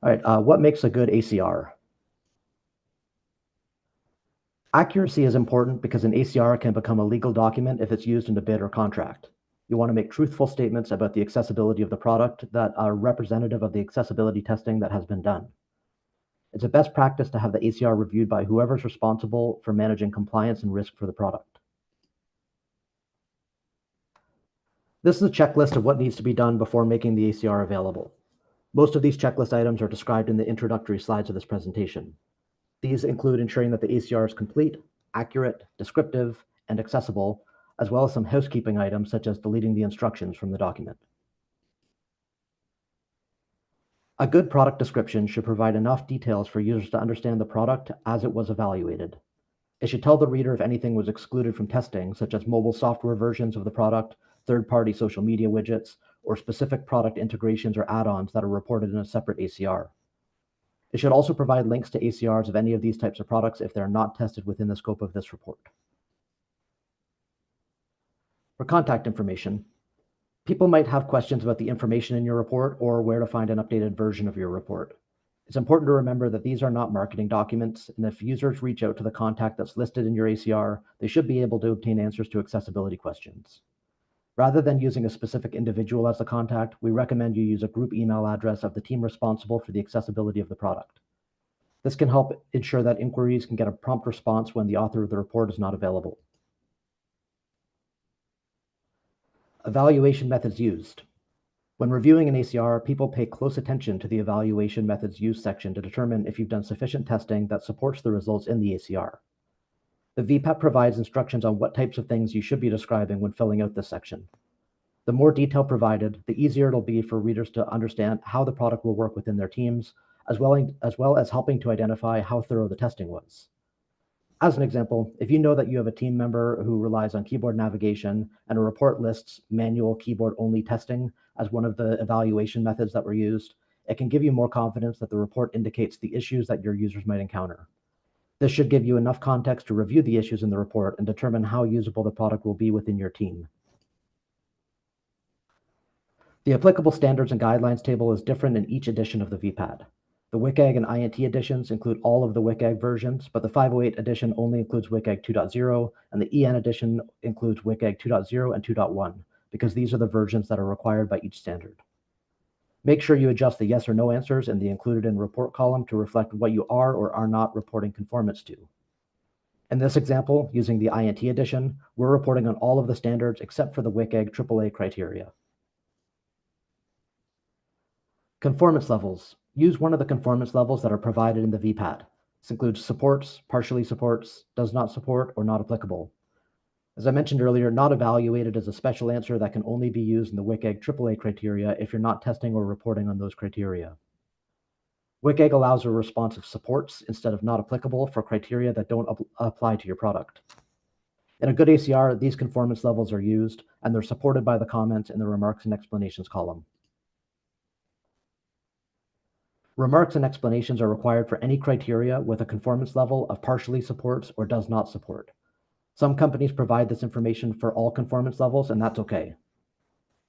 All right, what makes a good ACR? Accuracy is important because an ACR can become a legal document if it's used in a bid or contract. You want to make truthful statements about the accessibility of the product that are representative of the accessibility testing that has been done. It's a best practice to have the ACR reviewed by whoever's responsible for managing compliance and risk for the product. This is a checklist of what needs to be done before making the ACR available. Most of these checklist items are described in the introductory slides of this presentation. These include ensuring that the ACR is complete, accurate, descriptive, and accessible, as well as some housekeeping items such as deleting the instructions from the document. A good product description should provide enough details for users to understand the product as it was evaluated. It should tell the reader if anything was excluded from testing, such as mobile software versions of the product, third-party social media widgets, or specific product integrations or add-ons that are reported in a separate ACR. It should also provide links to ACRs of any of these types of products if they're not tested within the scope of this report. For contact information, people might have questions about the information in your report or where to find an updated version of your report. It's important to remember that these are not marketing documents, and if users reach out to the contact that's listed in your ACR, they should be able to obtain answers to accessibility questions. Rather than using a specific individual as the contact, we recommend you use a group email address of the team responsible for the accessibility of the product. This can help ensure that inquiries can get a prompt response when the author of the report is not available. Evaluation methods used. When reviewing an ACR, people pay close attention to the evaluation methods used section to determine if you've done sufficient testing that supports the results in the ACR. The VPAT provides instructions on what types of things you should be describing when filling out this section. The more detail provided, the easier it'll be for readers to understand how the product will work within their teams, as well as helping to identify how thorough the testing was. As an example, if you know that you have a team member who relies on keyboard navigation and a report lists manual keyboard-only testing as one of the evaluation methods that were used, it can give you more confidence that the report indicates the issues that your users might encounter. This should give you enough context to review the issues in the report and determine how usable the product will be within your team. The applicable standards and guidelines table is different in each edition of the VPAT. The WCAG and INT editions include all of the WCAG versions, but the 508 edition only includes WCAG 2.0, and the EN edition includes WCAG 2.0 and 2.1, because these are the versions that are required by each standard. Make sure you adjust the yes or no answers in the included in report column to reflect what you are or are not reporting conformance to. In this example, using the INT edition, we're reporting on all of the standards except for the WCAG AAA criteria. Conformance levels. Use one of the conformance levels that are provided in the VPAT. This includes supports, partially supports, does not support, or not applicable. As I mentioned earlier, not evaluated is a special answer that can only be used in the WCAG AAA criteria if you're not testing or reporting on those criteria. WCAG allows a response of supports instead of not applicable for criteria that don't apply to your product. In a good ACR, these conformance levels are used, and they're supported by the comments in the remarks and explanations column. Remarks and explanations are required for any criteria with a conformance level of partially supports or does not support. Some companies provide this information for all conformance levels, and that's okay.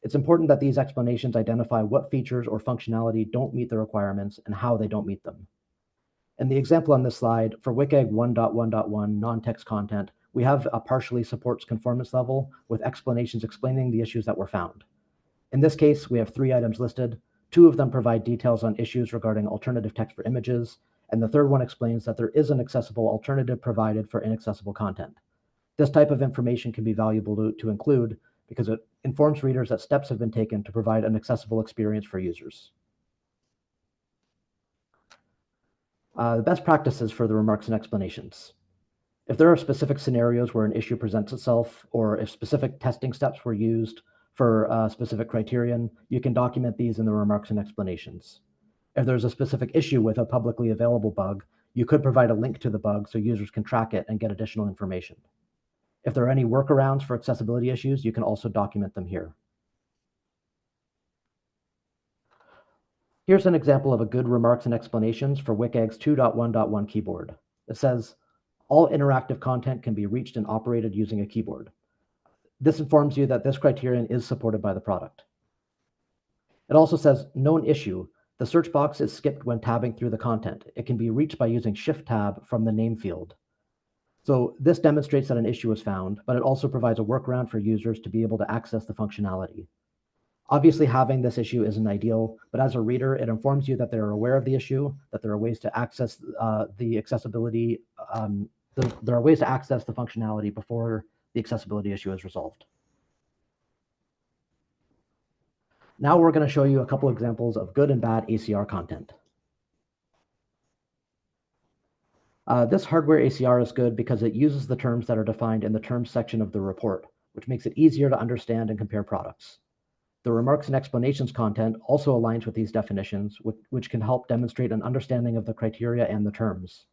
It's important that these explanations identify what features or functionality don't meet the requirements and how they don't meet them. In the example on this slide, for WCAG 1.1.1 non-text content, we have a partially supports conformance level with explanations explaining the issues that were found. In this case, we have 3 items listed. 2 of them provide details on issues regarding alternative text for images, and the third one explains that there is an accessible alternative provided for inaccessible content. This type of information can be valuable to include because it informs readers that steps have been taken to provide an accessible experience for users. The best practices for the remarks and explanations. If there are specific scenarios where an issue presents itself, or if specific testing steps were used for a specific criterion, you can document these in the remarks and explanations. If there's a specific issue with a publicly available bug, you could provide a link to the bug so users can track it and get additional information. If there are any workarounds for accessibility issues, you can also document them here. Here's an example of a good remarks and explanations for WCAG's 2.1.1 keyboard. It says, all interactive content can be reached and operated using a keyboard. This informs you that this criterion is supported by the product. It also says, known issue, The search box is skipped when tabbing through the content. It can be reached by using Shift-Tab from the name field. So this demonstrates that an issue was found, but it also provides a workaround for users to be able to access the functionality. Obviously, having this issue isn't ideal, but as a reader, it informs you that they're aware of the issue, that there are ways to access the accessibility, there are ways to access the functionality before the accessibility issue is resolved. Now we're going to show you a couple examples of good and bad ACR content. This hardware ACR is good because it uses the terms that are defined in the terms section of the report, which makes it easier to understand and compare products. The remarks and explanations content also aligns with these definitions, which can help demonstrate an understanding of the criteria and the terms.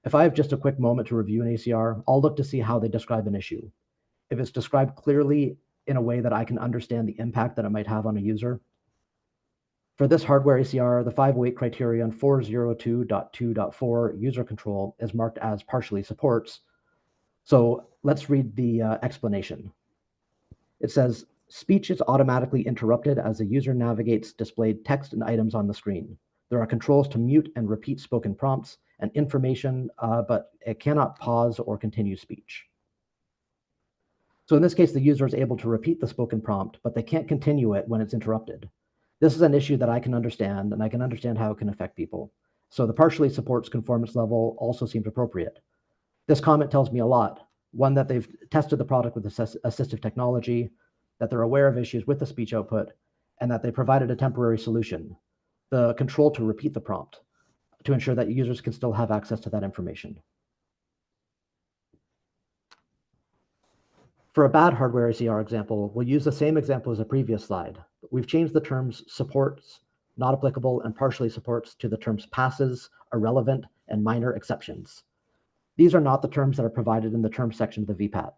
If I have just a quick moment to review an ACR, I'll look to see how they describe an issue. If it's described clearly in a way that I can understand the impact that it might have on a user. For this hardware ACR, the 508 criterion 402.2.4 user control is marked as partially supports. So let's read the explanation. It says, speech is automatically interrupted as the user navigates displayed text and items on the screen. There are controls to mute and repeat spoken prompts and information, but it cannot pause or continue speech. So in this case, the user is able to repeat the spoken prompt, but they can't continue it when it's interrupted. This is an issue that I can understand, and I can understand how it can affect people. So the partially supports conformance level also seems appropriate. This comment tells me a lot. One, that they've tested the product with assistive technology, that they're aware of issues with the speech output, and that they provided a temporary solution, the control to repeat the prompt, to ensure that users can still have access to that information. For a bad hardware ACR example, we'll use the same example as the previous slide. We've changed the terms supports, not applicable, and partially supports to the terms passes, irrelevant, and minor exceptions. These are not the terms that are provided in the terms section of the VPAT.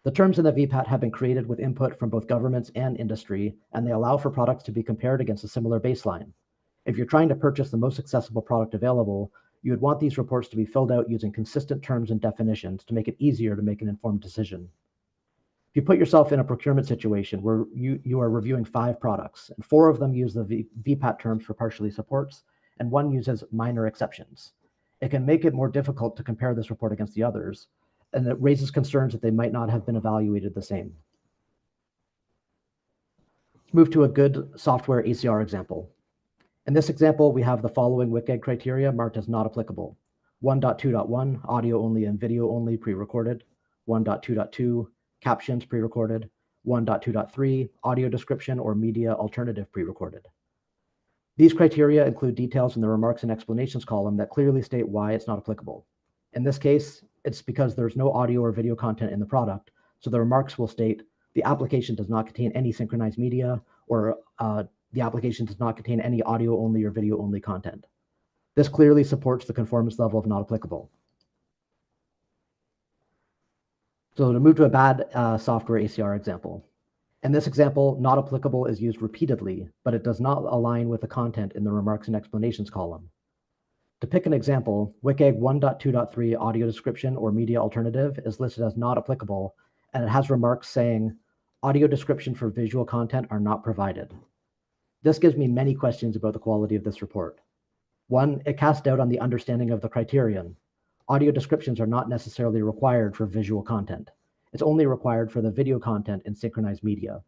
The terms in the VPAT have been created with input from both governments and industry, and they allow for products to be compared against a similar baseline. If you're trying to purchase the most accessible product available, you would want these reports to be filled out using consistent terms and definitions to make it easier to make an informed decision. If you put yourself in a procurement situation where you are reviewing 5 products, and 4 of them use the VPAT terms for partially supports, and 1 uses minor exceptions, it can make it more difficult to compare this report against the others, and it raises concerns that they might not have been evaluated the same. Let's move to a good software ACR example. In this example, we have the following WCAG criteria marked as not applicable. 1.2.1, audio only and video only pre-recorded. 1.2.2, captions pre-recorded. 1.2.3, audio description or media alternative pre-recorded. These criteria include details in the remarks and explanations column that clearly state why it's not applicable. In this case, it's because there's no audio or video content in the product, so the remarks will state the application does not contain any synchronized media, or the application does not contain any audio only or video only content. This clearly supports the conformance level of not applicable. So to move to a bad software ACR example. In this example, not applicable is used repeatedly, but it does not align with the content in the remarks and explanations column. To pick an example, WCAG 1.2.3 audio description or media alternative is listed as not applicable, and it has remarks saying audio description for visual content are not provided. This gives me many questions about the quality of this report. 1, it casts doubt on the understanding of the criterion. Audio descriptions are not necessarily required for visual content. It's only required for the video content in synchronized media.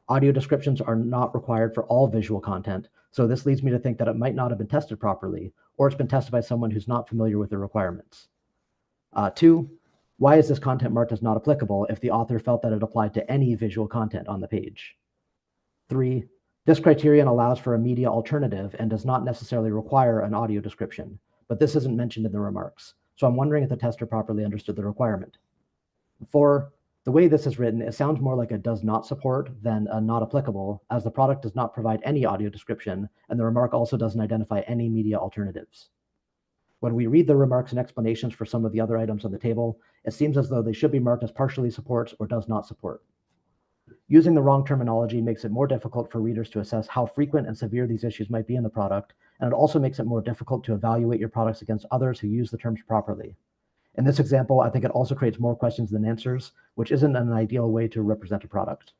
Audio descriptions are not required for all visual content, so this leads me to think that it might not have been tested properly, or it's been tested by someone who's not familiar with the requirements. 2, why is this content marked as not applicable if the author felt that it applied to any visual content on the page? 3, this criterion allows for a media alternative and does not necessarily require an audio description, but this isn't mentioned in the remarks, so I'm wondering if the tester properly understood the requirement. 4, the way this is written, it sounds more like it does not support than a not applicable, as the product does not provide any audio description, and the remark also doesn't identify any media alternatives. When we read the remarks and explanations for some of the other items on the table, it seems as though they should be marked as partially supports or does not support. Using the wrong terminology makes it more difficult for readers to assess how frequent and severe these issues might be in the product, and it also makes it more difficult to evaluate your products against others who use the terms properly. In this example, I think it also creates more questions than answers, which isn't an ideal way to represent a product.